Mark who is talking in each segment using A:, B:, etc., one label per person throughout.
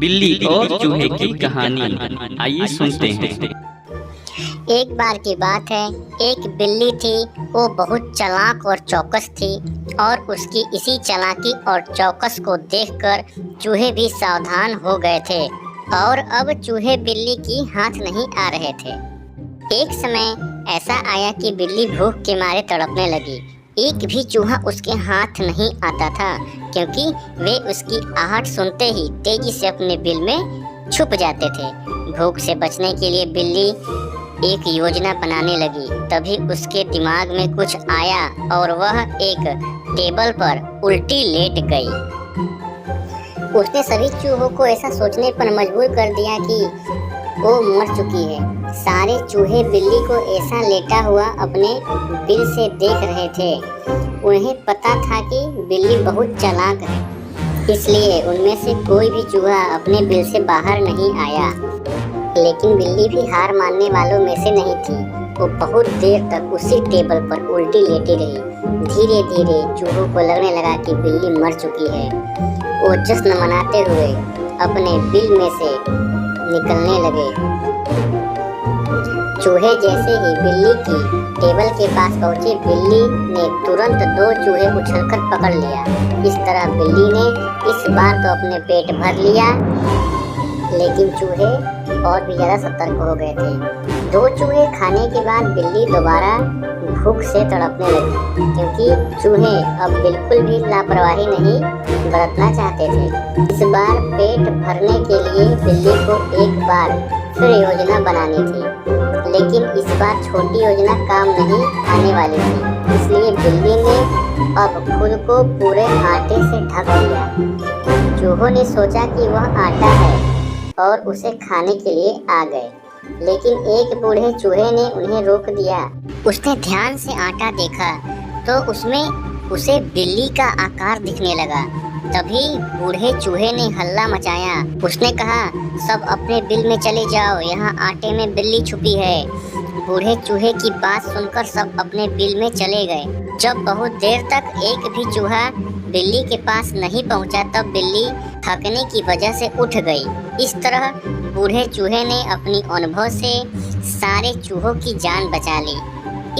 A: बिल्ली और चूहे की कहानी, आइए सुनते हैं।
B: एक बार की बात है, एक बिल्ली थी। वो बहुत चालाक और चौकस थी और उसकी इसी चालाकी और चौकस को देखकर चूहे भी सावधान हो गए थे और अब चूहे बिल्ली की हाथ नहीं आ रहे थे। एक समय ऐसा आया कि बिल्ली भूख के मारे तड़पने लगी। एक भी चूहा उसके हाथ नहीं आता था, क्योंकि वे उसकी आहट सुनते ही तेजी से अपने बिल में छुप जाते थे। भूख से बचने के लिए बिल्ली एक योजना बनाने लगी। तभी उसके दिमाग में कुछ आया और वह एक टेबल पर उल्टी लेट गई। उसने सभी चूहों को ऐसा सोचने पर मजबूर कर दिया कि वो मर चुकी है। सारे चूहे बिल्ली को ऐसा लेटा हुआ अपने बिल से देख रहे थे। उन्हें पता था कि बिल्ली बहुत चालाक है, इसलिए उनमें से कोई भी चूहा अपने बिल से बाहर नहीं आया। लेकिन बिल्ली भी हार मानने वालों में से नहीं थी। वो बहुत देर तक उसी टेबल पर उल्टी लेटी रही। धीरे धीरे चूहों को लगने लगा कि बिल्ली मर चुकी है। वो जश्न मनाते हुए अपने बिल में से निकलने लगे। चूहे जैसे ही बिल्ली की टेबल के पास पहुंचे, बिल्ली ने तुरंत 2 चूहे उछलकर पकड़ लिया। इस तरह बिल्ली ने इस बार तो अपने पेट भर लिया, लेकिन चूहे और भी ज़्यादा सतर्क हो गए थे। 2 चूहे खाने के बाद बिल्ली दोबारा भूख से तड़पने लगी, क्योंकि चूहे अब बिल्कुल भी लापरवाही नहीं बरतना चाहते थे। इस बार पेट भरने के लिए बिल्ली को एक बार फिर योजना बनानी थी, लेकिन इस बार छोटी योजना काम नहीं आने वाली थी। इसलिए बिल्ली ने अब खुद को पूरे आटे से ढक दिया। चूहों ने सोचा कि वह आटा है और उसे खाने के लिए आ गए, लेकिन एक बूढ़े चूहे ने उन्हें रोक दिया। उसने ध्यान से आटा देखा तो उसमें उसे बिल्ली का आकार दिखने लगा। तभी बूढ़े चूहे ने हल्ला मचाया। उसने कहा, सब अपने बिल में चले जाओ, यहाँ आटे में बिल्ली छुपी है। बूढ़े चूहे की बात सुनकर सब अपने बिल में चले गए। जब बहुत देर तक एक भी चूहा बिल्ली के पास नहीं पहुंचा, तब बिल्ली थकने की वजह से उठ गई। इस तरह बूढ़े चूहे ने अपनी अनुभव से सारे चूहों की जान बचा ली।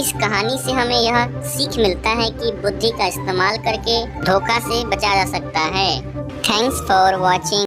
B: इस कहानी से हमें यह सीख मिलता है कि बुद्धि का इस्तेमाल करके धोखा से बचा जा सकता है। Thanks for watching.